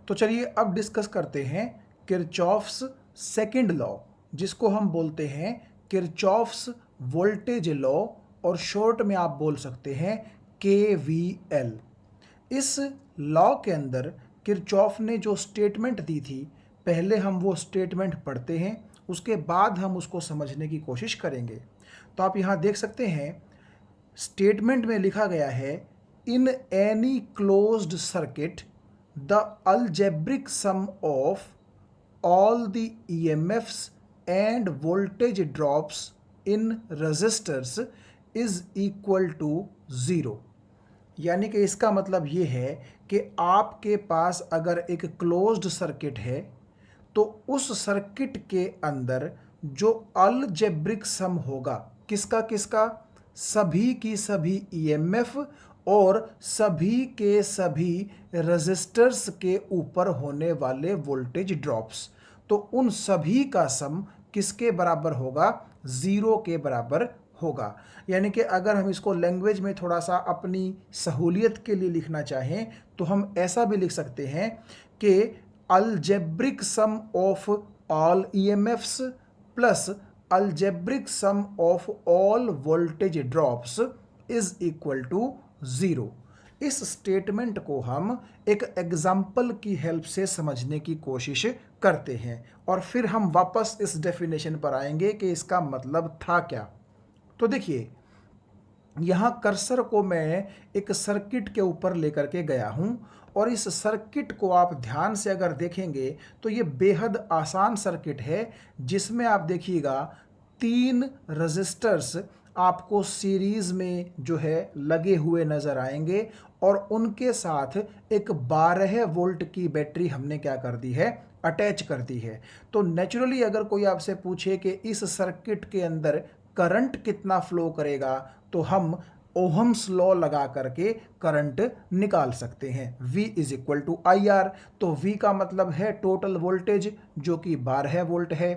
तो चलिए अब डिस्कस करते हैं किरचॉफ्स सेकंड लॉ, जिसको हम बोलते हैं किरचॉफ्स वोल्टेज लॉ, और शॉर्ट में आप बोल सकते हैं KVL। इस लॉ के अंदर किरचॉफ ने जो स्टेटमेंट दी थी, पहले हम वो स्टेटमेंट पढ़ते हैं, उसके बाद हम उसको समझने की कोशिश करेंगे। तो आप यहाँ देख सकते हैं, स्टेटमेंट में लिखा गया है, in any closed circuit the algebraic sum of all the EMFs and voltage drops in resistors is equal to 0। यानी कि इसका मतलब ये है कि आपके पास अगर एक क्लोज्ड सर्किट है तो उस सर्किट के अंदर जो अलजेब्रिक सम होगा, किसका किसका, सभी की सभी ईएमएफ और सभी के सभी रेजिस्टर्स के ऊपर होने वाले वोल्टेज ड्रॉप्स, तो उन सभी का सम किसके बराबर होगा, ज़ीरो के बराबर होगा। यानी कि अगर हम इसको लैंग्वेज में थोड़ा सा अपनी सहूलियत के लिए लिखना चाहें तो हम ऐसा भी लिख सकते हैं कि algebraic sum of all EMFs plus algebraic sum of all voltage drops is equal to 0। इस स्टेटमेंट को हम एक एग्जाम्पल की हेल्प से समझने की कोशिश करते हैं और फिर हम वापस इस डेफिनेशन पर आएंगे कि इसका मतलब था क्या। तो देखिए, यहाँ कर्सर को मैं एक सर्किट के ऊपर लेकर के गया हूँ और इस सर्किट को आप ध्यान से अगर देखेंगे तो ये बेहद आसान सर्किट है, जिसमें आप देखिएगा 3 रजिस्टर्स आपको सीरीज में जो है लगे हुए नज़र आएंगे और उनके साथ एक 12 वोल्ट की बैटरी हमने क्या कर दी है, अटैच कर दी है। तो नेचुरली अगर कोई आपसे पूछे कि इस सर्किट के अंदर करंट कितना फ्लो करेगा, तो हम ओहम्स लॉ लगा करके करंट निकाल सकते हैं। V is equal to IR। तो V का मतलब है टोटल वोल्टेज जो कि 12 वोल्ट है,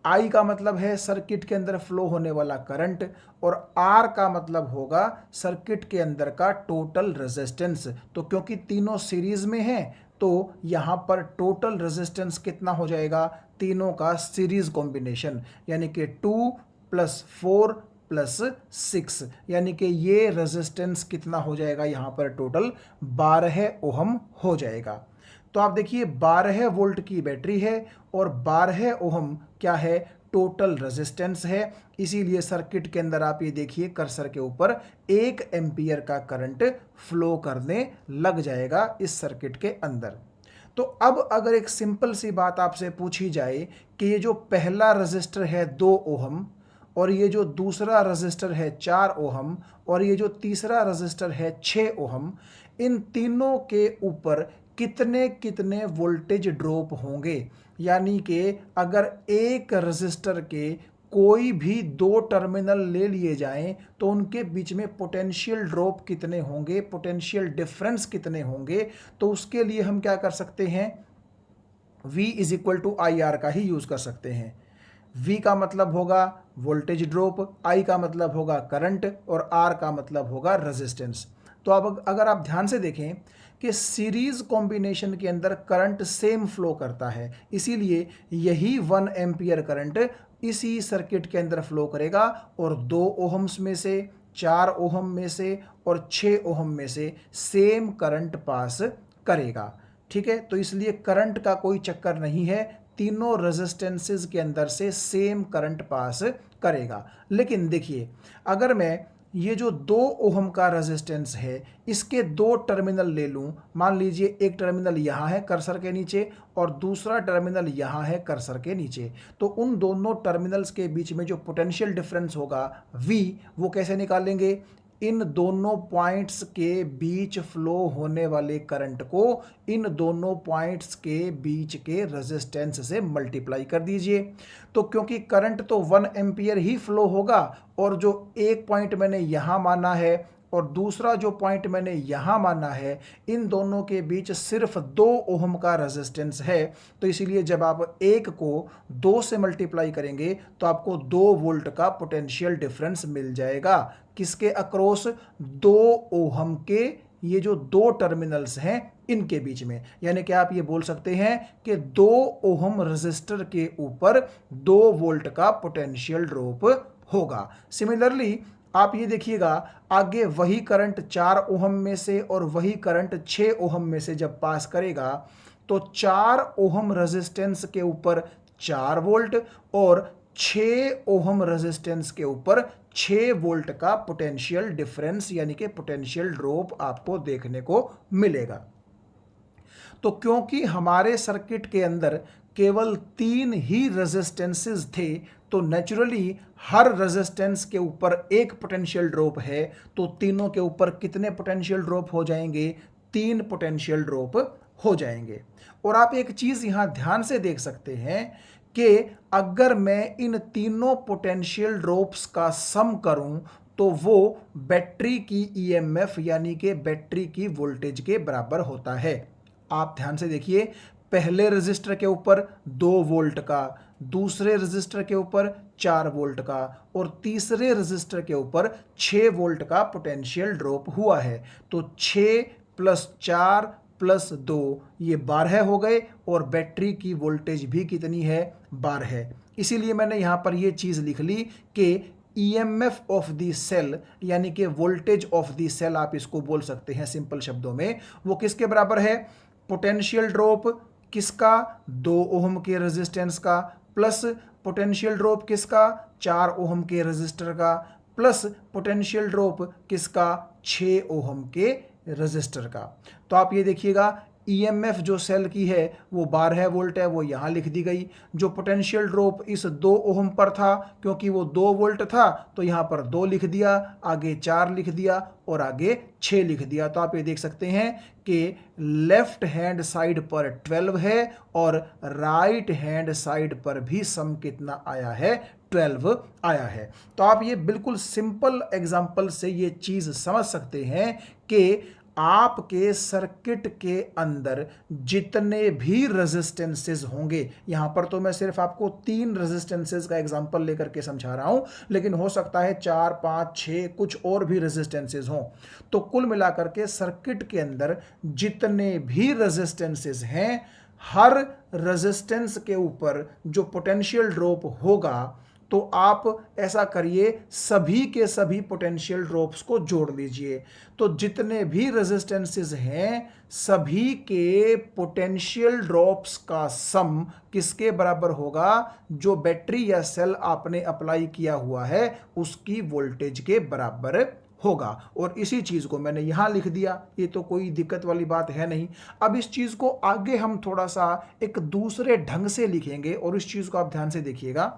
I का मतलब है सर्किट के अंदर फ्लो होने वाला करंट, और R का मतलब होगा सर्किट के अंदर का टोटल रेजिस्टेंस। तो क्योंकि तीनों सीरीज में हैं तो यहाँ पर टोटल रेजिस्टेंस कितना हो जाएगा, तीनों का सीरीज कॉम्बिनेशन, यानी कि 2 + 4 + 6, यानी कि ये रेजिस्टेंस कितना हो जाएगा, यहाँ पर टोटल 12 ओहम हो जाएगा। तो आप देखिए 12 वोल्ट की बैटरी है और 12 ओहम क्या है, टोटल रेजिस्टेंस है। इसीलिए सर्किट के अंदर आप ये देखिए कर्सर के ऊपर 1 एम्पियर का करंट फ्लो करने लग जाएगा इस सर्किट के अंदर। तो अब अगर एक सिंपल सी बात आपसे पूछी जाए कि ये जो पहला रजिस्टर है 2 ओहम और ये जो दूसरा रजिस्टर है 4 ओहम और ये जो तीसरा रजिस्टर है 6 ओहम, इन तीनों के ऊपर कितने कितने वोल्टेज ड्रॉप होंगे, यानी कि अगर एक रजिस्टर के कोई भी 2 टर्मिनल ले लिए जाएं तो उनके बीच में पोटेंशियल ड्रॉप कितने होंगे, पोटेंशियल डिफरेंस कितने होंगे। तो उसके लिए हम क्या कर सकते हैं, V is equal to IR का ही यूज़ कर सकते हैं। V का मतलब होगा वोल्टेज ड्रॉप, I का मतलब होगा करंट और R का मतलब होगा रेजिस्टेंस। तो अब अगर आप ध्यान से देखें कि सीरीज कॉम्बिनेशन के अंदर करंट सेम फ्लो करता है, इसीलिए यही 1 एम्पियर करंट इसी सर्किट के अंदर फ्लो करेगा और 2 ओहम्स में से, 4 ओहम में से और 6 ओहम में से सेम करंट पास करेगा। ठीक है, तो इसलिए करंट का कोई चक्कर नहीं है, तीनों रेजिस्टेंसेस के अंदर से सेम करंट पास करेगा। लेकिन देखिए, अगर मैं ये जो 2 ओहम का रेजिस्टेंस है इसके 2 टर्मिनल ले लूँ, मान लीजिए एक टर्मिनल यहाँ है कर्सर के नीचे और दूसरा टर्मिनल यहाँ है कर्सर के नीचे, तो उन दोनों टर्मिनल्स के बीच में जो पोटेंशियल डिफरेंस होगा V, वो कैसे निकालेंगे, इन दोनों पॉइंट्स के बीच फ्लो होने वाले करंट को इन दोनों पॉइंट्स के बीच के रेजिस्टेंस से मल्टीप्लाई कर दीजिए। तो क्योंकि करंट तो 1 एम्पियर ही फ्लो होगा और जो एक पॉइंट मैंने यहाँ माना है और दूसरा जो पॉइंट मैंने यहाँ माना है, इन दोनों के बीच सिर्फ 2 ओहम का रेजिस्टेंस है। तो इसीलिए जब आप एक को 2 से मल्टीप्लाई करेंगे तो आपको 2 वोल्ट का पोटेंशियल डिफरेंस मिल जाएगा, किसके अक्रॉस, 2 ओहम के ये जो दो टर्मिनल्स हैं इनके बीच में, यानी कि आप ये बोल सकते हैं कि 2 ओहम रेजिस्टर के ऊपर 2 वोल्ट का पोटेंशियल ड्रॉप होगा। सिमिलरली आप ये देखिएगा, आगे वही करंट 4 ओहम में से और वही करंट 6 ओहम में से जब पास करेगा तो 4 ओहम रेजिस्टेंस के ऊपर 4 वोल्ट और 6 ओहम रेजिस्टेंस के ऊपर 6 वोल्ट का पोटेंशियल डिफरेंस यानी कि पोटेंशियल ड्रॉप आपको देखने को मिलेगा। तो क्योंकि हमारे सर्किट के अंदर केवल 3 ही रेजिस्टेंसेस थे, तो नेचुरली हर रेजिस्टेंस के ऊपर एक पोटेंशियल ड्रॉप है, तो तीनों के ऊपर कितने पोटेंशियल ड्रॉप हो जाएंगे? 3 पोटेंशियल ड्रॉप हो जाएंगे। और आप एक चीज यहां ध्यान से देख सकते हैं कि अगर मैं इन तीनों पोटेंशियल ड्रॉप्स का सम करूं तो वो बैटरी की ईएमएफ यानी कि बैटरी की वोल्टेज के बराबर होता है। आप ध्यान से देखिए, पहले रजिस्टर के ऊपर 2 वोल्ट का, दूसरे रजिस्टर के ऊपर 4 वोल्ट का और तीसरे रजिस्टर के ऊपर 6 वोल्ट का पोटेंशियल ड्रॉप हुआ है। तो 6 + 4 + 2 ये 12 हो गए और बैटरी की वोल्टेज भी कितनी है? 12 है। इसीलिए मैंने यहां पर ये चीज लिख ली कि ईएमएफ ऑफ द सेल यानी कि वोल्टेज ऑफ द सेल आप इसको बोल सकते हैं सिंपल शब्दों में, वो किसके बराबर है? पोटेंशियल ड्रॉप किसका? 2 ओहम के रेजिस्टेंस का प्लस पोटेंशियल ड्रॉप किसका? 4 ओहम के रेजिस्टर का प्लस पोटेंशियल ड्रॉप किसका? 6 ओहम के रेजिस्टर का। तो आप ये देखिएगा, ईएमएफ जो सेल की है वो 12 वोल्ट है, वो यहाँ लिख दी गई। जो पोटेंशियल ड्रॉप इस 2 ओहम पर था, क्योंकि वो 2 वोल्ट था तो यहाँ पर 2 लिख दिया, आगे 4 लिख दिया और आगे 6 लिख दिया। तो आप ये देख सकते हैं कि लेफ्ट हैंड साइड पर 12 है और राइट हैंड साइड पर भी सम कितना आया है? 12 आया है। तो आप ये बिल्कुल सिंपल एग्जांपल से ये चीज समझ सकते हैं कि आपके सर्किट के अंदर जितने भी रेजिस्टेंसेस होंगे, यहां पर तो मैं सिर्फ आपको 3 रेजिस्टेंसेस का एग्जांपल लेकर के समझा रहा हूं, लेकिन हो सकता है 4, 5, 6 कुछ और भी रेजिस्टेंसेस हों। तो कुल मिलाकर के सर्किट के अंदर जितने भी रेजिस्टेंसेस हैं, हर रेजिस्टेंस के ऊपर जो पोटेंशियल ड्रॉप होगा, तो आप ऐसा करिए, सभी के सभी पोटेंशियल ड्रॉप्स को जोड़ लीजिए। तो जितने भी रेजिस्टेंसेस हैं, सभी के पोटेंशियल ड्रॉप्स का सम किसके बराबर होगा? जो बैटरी या सेल आपने अप्लाई किया हुआ है उसकी वोल्टेज के बराबर होगा। और इसी चीज को मैंने यहां लिख दिया, ये तो कोई दिक्कत वाली बात है नहीं। अब इस चीज को आगे हम थोड़ा सा एक दूसरे ढंग से लिखेंगे और इस चीज को आप ध्यान से देखिएगा।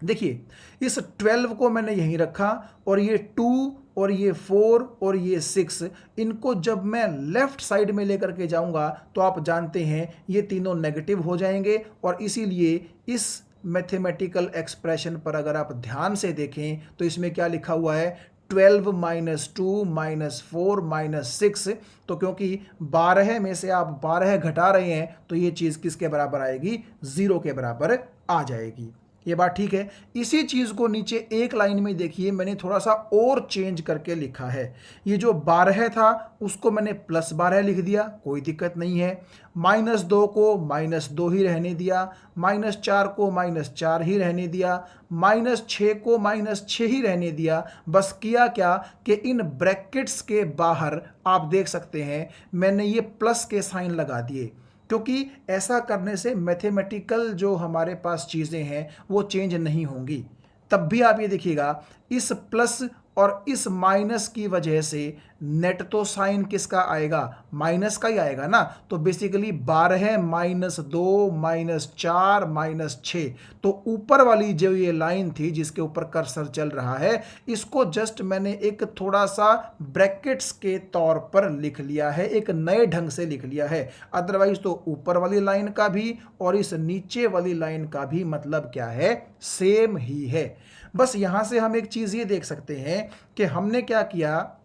देखिए, इस 12 को मैंने यहीं रखा और ये 2 और ये 4 और ये 6, इनको जब मैं लेफ्ट साइड में लेकर के जाऊंगा तो आप जानते हैं ये तीनों नेगेटिव हो जाएंगे। और इसीलिए इस मैथमेटिकल एक्सप्रेशन पर अगर आप ध्यान से देखें तो इसमें क्या लिखा हुआ है? 12 - 2 - 4 - 6। तो क्योंकि 12 में से आप 12 घटा रहे हैं तो ये चीज किसके बराबर आएगी? 0 के बराबर आ जाएगी। ये बात ठीक है। इसी चीज को नीचे एक लाइन में देखिए, मैंने थोड़ा सा और चेंज करके लिखा है। ये जो 12 था उसको मैंने +12 लिख दिया, कोई दिक्कत नहीं है। -2 को -2 ही रहने दिया, -4 को -4 ही रहने दिया, -6 को -6 ही रहने दिया। बस किया क्या कि इन ब्रैकेट्स के बाहर आप देख सकते हैं मैंने ये प्लस के साइन लगा दिए, क्योंकि ऐसा करने से मैथमेटिकल जो हमारे पास चीज़ें हैं वो चेंज नहीं होंगी। तब भी आप ये देखिएगा, इस प्लस और इस माइनस की वजह से नेट तो साइन किसका आएगा? माइनस का ही आएगा ना। तो बेसिकली 12 - 2 - 4 - 6। तो ऊपर वाली जो ये लाइन थी जिसके ऊपर कर्सर चल रहा है, इसको जस्ट मैंने एक थोड़ा सा ब्रैकेट्स के तौर पर लिख लिया है, एक नए ढंग से लिख लिया है। अदरवाइज तो ऊपर वाली लाइन का भी और इस नीचे वाली लाइन का भी मतलब क्या है? सेम ही है। बस यहां से हम एक चीज ये देख सकते हैं कि हमने क्या किया,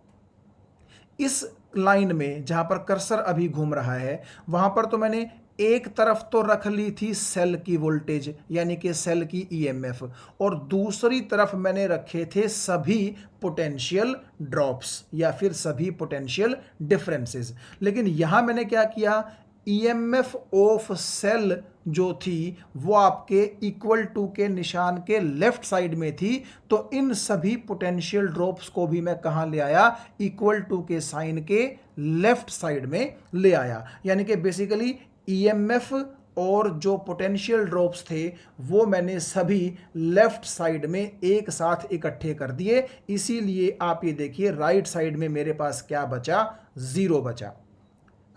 इस लाइन में जहां पर कर्सर अभी घूम रहा है वहां पर तो मैंने एक तरफ तो रख ली थी सेल की वोल्टेज यानी कि सेल की ईएमएफ, और दूसरी तरफ मैंने रखे थे सभी पोटेंशियल ड्रॉप्स या फिर सभी पोटेंशियल डिफरेंसेस। लेकिन यहां मैंने क्या किया, ईएमएफ ऑफ सेल जो थी वो आपके इक्वल टू के निशान के लेफ्ट साइड में थी, तो इन सभी पोटेंशियल ड्रॉप्स को भी मैं कहां ले आया, इक्वल टू के साइन के लेफ्ट साइड में ले आया। यानी कि बेसिकली ईएमएफ और जो पोटेंशियल ड्रॉप्स थे वो मैंने सभी लेफ्ट साइड में एक साथ इकट्ठे कर दिए। इसीलिए आप ये देखिए राइट साइड में मेरे पास क्या बचा, 0 बचा।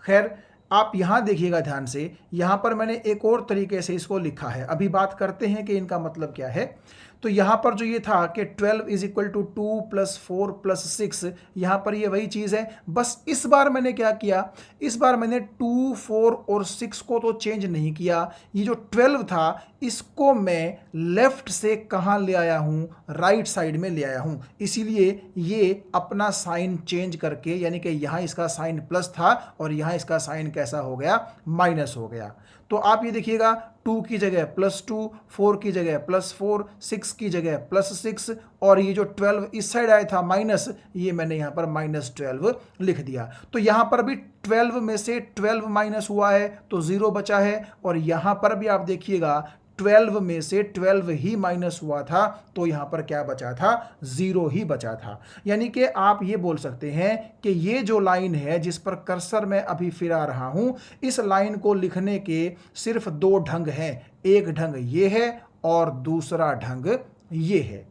खैर आप यहां देखिएगा ध्यान से, यहां पर मैंने एक और तरीके से इसको लिखा है। अभी बात करते हैं कि इनका मतलब क्या है। तो यहां पर जो ये था कि 12 is equal to 2 plus 4 plus 6, यहां पर ये वही चीज है। बस इस बार मैंने क्या किया, इस बार मैंने 2, 4 और 6 को तो चेंज नहीं किया। ये जो 12 था इसको मैं लेफ्ट से कहां ले आया हूं, राइट साइड में ले आया हूं। इसीलिए ये अपना साइन चेंज करके, यानी कि यहां इसका साइन प्लस था और यहां इसका साइन कैसा हो गया, माइनस हो गया। तो आप ये देखिएगा 2 की जगह +2, 4 की जगह +4, 6 की जगह +6, और ये जो 12 इस साइड आया था माइनस, ये मैंने यहां पर -12 लिख दिया। तो यहां पर भी 12 में से 12 माइनस हुआ है तो 0 बचा है, और यहां पर भी आप देखिएगा 12 में से 12 ही माइनस हुआ था तो यहां पर क्या बचा था, 0 ही बचा था। यानी कि आप ये बोल सकते हैं कि ये जो लाइन है जिस पर कर्सर मैं अभी फिरा रहा हूं, इस लाइन को लिखने के सिर्फ 2 ढंग हैं। एक ढंग ये है और दूसरा ढंग ये है।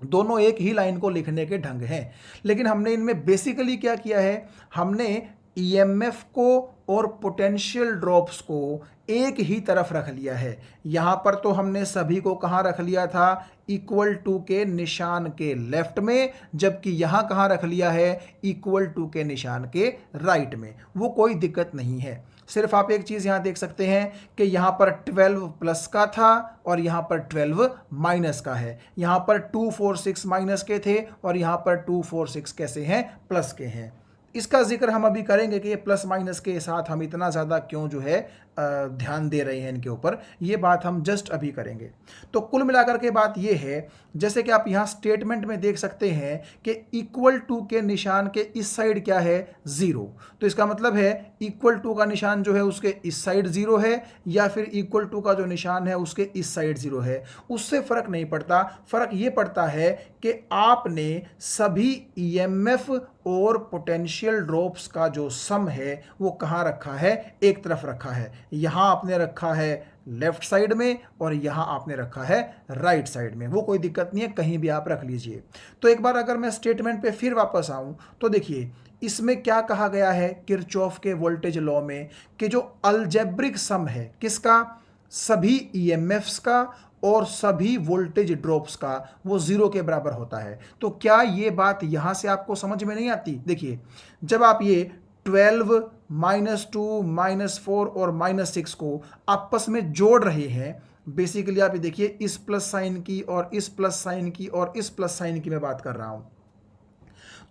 दोनों एक ही लाइन को लिखने के ढंग हैं, लेकिन हमने इनमें बेसिकली क्या किया है, हमने ईएमएफ को और पोटेंशियल ड्रॉप्स को एक ही तरफ रख लिया है। यहां पर तो हमने सभी को कहां रख लिया था, इक्वल टू के निशान के लेफ्ट में, जबकि यहां कहां रख लिया है, इक्वल टू के निशान के राइट में। वो कोई दिक्कत नहीं है। सिर्फ आप एक चीज यहां देख सकते हैं कि यहां पर 12 प्लस का था और यहां पर 12 माइनस का है। यहां पर 2, 4, 6 माइनस के थे और यहां पर 2, 4, 6 कैसे हैं, प्लस के हैं। इसका जिक्र हम अभी करेंगे कि ये प्लस माइनस के साथ हम इतना ज़्यादा क्यों जो है ध्यान दे रहे हैं इनके ऊपर, ये बात हम जस्ट अभी करेंगे। तो कुल मिलाकर के बात ये है, जैसे कि आप यहाँ स्टेटमेंट में देख सकते हैं कि इक्वल टू के निशान के इस साइड क्या है, 0। तो इसका मतलब है इक्वल टू का निशान जो है उसके इस साइड 0 है, या फिर इक्वल टू का जो निशान है उसके इस साइड 0 है। उससे फ़र्क नहीं पड़ता। फ़र्क ये पड़ता है कि आपने सभी ईएमएफ और पोटेंशियल ड्रॉप्स का जो सम है वो कहाँ रखा है, एक तरफ रखा है। यहाँ आपने रखा है लेफ्ट साइड में और यहाँ आपने रखा है राइट साइड में। वो कोई दिक्कत नहीं है, कहीं भी आप रख लीजिए। तो एक बार अगर मैं स्टेटमेंट पे फिर वापस आऊँ तो देखिए इसमें क्या कहा गया है किरचॉफ के वोल्टेज लॉ में, कि जो अलजेब्रिक सम है किसका, सभी ईएमएफ्स का और सभी वोल्टेज ड्रॉप्स का, वो 0 के बराबर होता है। तो क्या ये बात यहां से आपको समझ में नहीं आती? देखिए जब आप ये 12, -2, -4 और -6 को आपस में जोड़ रहे हैं, बेसिकली आप ये देखिए इस प्लस साइन की और इस प्लस साइन की और इस प्लस साइन की मैं बात कर रहा हूं।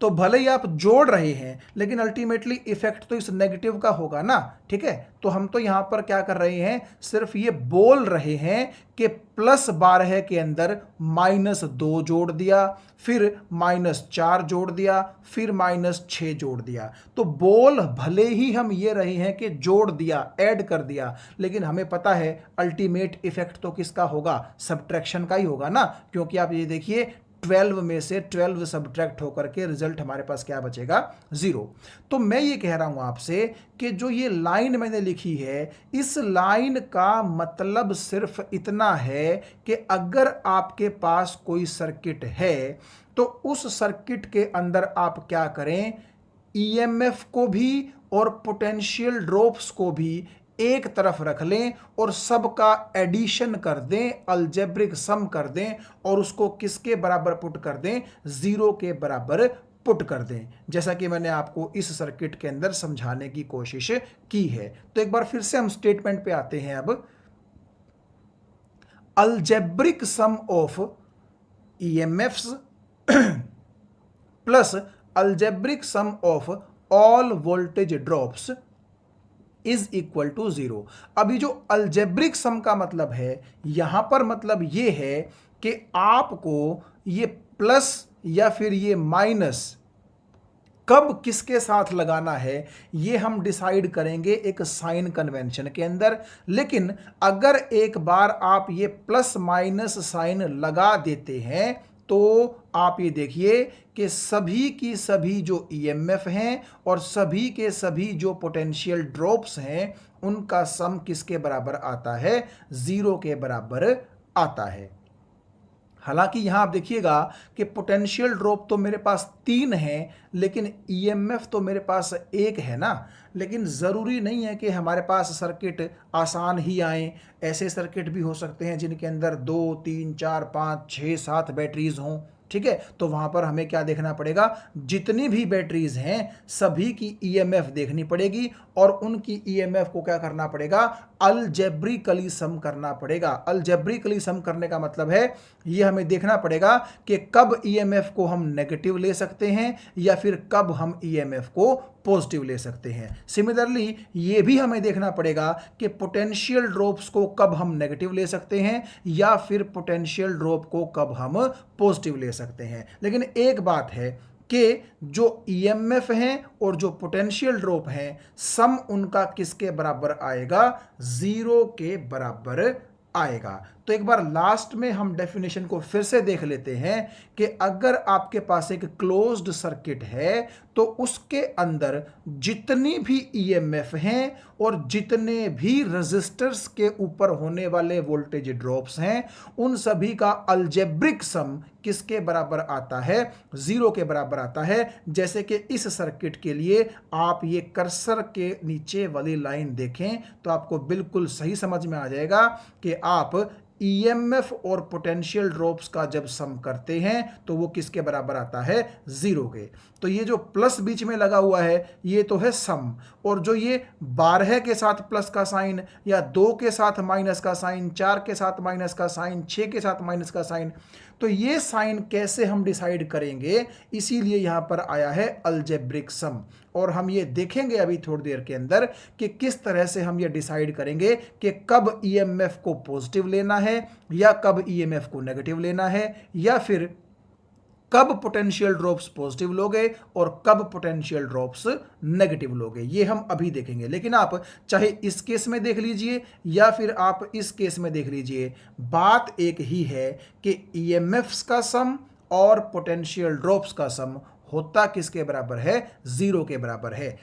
तो भले ही आप जोड़ रहे हैं लेकिन अल्टीमेटली इफेक्ट तो इस नेगेटिव का होगा ना, ठीक है। तो हम तो यहां पर क्या कर रहे हैं, सिर्फ ये बोल रहे हैं कि +12 के अंदर -2 जोड़ दिया, फिर -4 जोड़ दिया, फिर -6 जोड़ दिया। तो बोल भले ही हम ये रहे हैं कि जोड़ दिया, ऐड कर दिया, लेकिन हमें पता है अल्टीमेट इफेक्ट तो किसका होगा, सब्ट्रैक्शन का ही होगा ना। क्योंकि आप ये देखिए 12 में से 12 सब्ट्रैक्ट होकर के रिजल्ट हमारे पास क्या बचेगा, 0। तो मैं ये कह रहा हूं आपसे कि जो ये लाइन मैंने लिखी है, इस लाइन का मतलब सिर्फ इतना है कि अगर आपके पास कोई सर्किट है तो उस सर्किट के अंदर आप क्या करें, ईएमएफ को भी और पोटेंशियल ड्रॉप्स को भी एक तरफ रख लें और सबका एडिशन कर दें, अलजेब्रिक सम कर दें और उसको किसके बराबर पुट कर दें, 0 के बराबर पुट कर दें, जैसा कि मैंने आपको इस सर्किट के अंदर समझाने की कोशिश की है। तो एक बार फिर से हम स्टेटमेंट पे आते हैं। अब algebraic sum of EMFs plus algebraic sum of all voltage drops is equal to 0। अभी जो अलजेब्रिक सम का मतलब है, यहां पर मतलब ये है कि आपको ये प्लस या फिर ये माइनस कब किसके साथ लगाना है ये हम डिसाइड करेंगे एक साइन कन्वेंशन के अंदर। लेकिन अगर एक बार आप ये प्लस माइनस साइन लगा देते हैं तो आप ये देखिए कि सभी की सभी जो ईएमएफ हैं और सभी के सभी जो पोटेंशियल ड्रॉप्स हैं उनका सम किसके बराबर आता है, 0 के बराबर आता है। हालांकि यहां आप देखिएगा कि पोटेंशियल ड्रॉप तो मेरे पास 3 है लेकिन ईएमएफ तो मेरे पास 1 है ना। लेकिन ज़रूरी नहीं है कि हमारे पास सर्किट आसान ही आए, ऐसे सर्किट भी हो सकते हैं जिनके अंदर 2 3 4 5 6 7 बैटरीज हों। ठीक है, तो वहां पर हमें क्या देखना पड़ेगा, जितनी भी बैटरीज हैं सभी की ईएमएफ देखनी पड़ेगी और उनकी ईएमएफ को क्या करना पड़ेगा, अलजेब्रिकली सम करना पड़ेगा। अलजेब्रिकली सम करने का मतलब है ये हमें देखना पड़ेगा कि कब ईएमएफ को हम नेगेटिव ले सकते हैं या फिर कब हम ईएमएफ को पॉजिटिव ले सकते हैं। सिमिलरली ये भी हमें देखना पड़ेगा कि पोटेंशियल ड्रॉप्स को कब हम नेगेटिव ले सकते हैं या फिर पोटेंशियल ड्रॉप को कब हम पॉजिटिव ले सकते हैं। लेकिन एक बात है कि जो ईएमएफ हैं और जो पोटेंशियल ड्रॉप हैं सम उनका किसके बराबर आएगा, 0 के बराबर आएगा। तो एक बार लास्ट में हम डेफिनेशन को फिर से देख लेते हैं कि अगर आपके पास एक क्लोज्ड सर्किट है तो उसके अंदर जितनी भी ईएमएफ हैं और जितने भी रेजिस्टर्स के ऊपर होने वाले वोल्टेज ड्रॉप्स हैं उन सभी का अलजेब्रिक सम किसके बराबर आता है, 0 के बराबर आता है। जैसे कि इस सर्किट के लिए आप ये कर्सर के नीचे वाली लाइन देखें तो आपको बिल्कुल सही समझ में आ जाएगा कि आप ईएमएफ और पोटेंशियल ड्रॉप्स का जब सम करते हैं तो वो किसके बराबर आता है, 0 के। तो ये जो प्लस बीच में लगा हुआ है ये तो है सम, और जो ये 12 के साथ प्लस का साइन या 2 के साथ माइनस का साइन, 4 के साथ माइनस का साइन, 6 के साथ माइनस का साइन, तो ये साइन कैसे हम डिसाइड करेंगे, इसीलिए यहां पर आया है अलजेब्रिक सम। और हम ये देखेंगे अभी थोड़ी देर के अंदर कि किस तरह से हम ये डिसाइड करेंगे कि कब ईएमएफ को पॉजिटिव लेना है या कब ईएमएफ को नेगेटिव लेना है, या फिर कब पोटेंशियल ड्रॉप्स पॉजिटिव लोगे और कब पोटेंशियल ड्रॉप्स नेगेटिव लोगे, ये हम अभी देखेंगे। लेकिन आप चाहे इस केस में देख लीजिए या फिर आप इस केस में देख लीजिए, बात एक ही है कि ईएमएफ्स का सम और पोटेंशियल ड्रॉप्स का सम होता किसके बराबर है, 0 के बराबर है।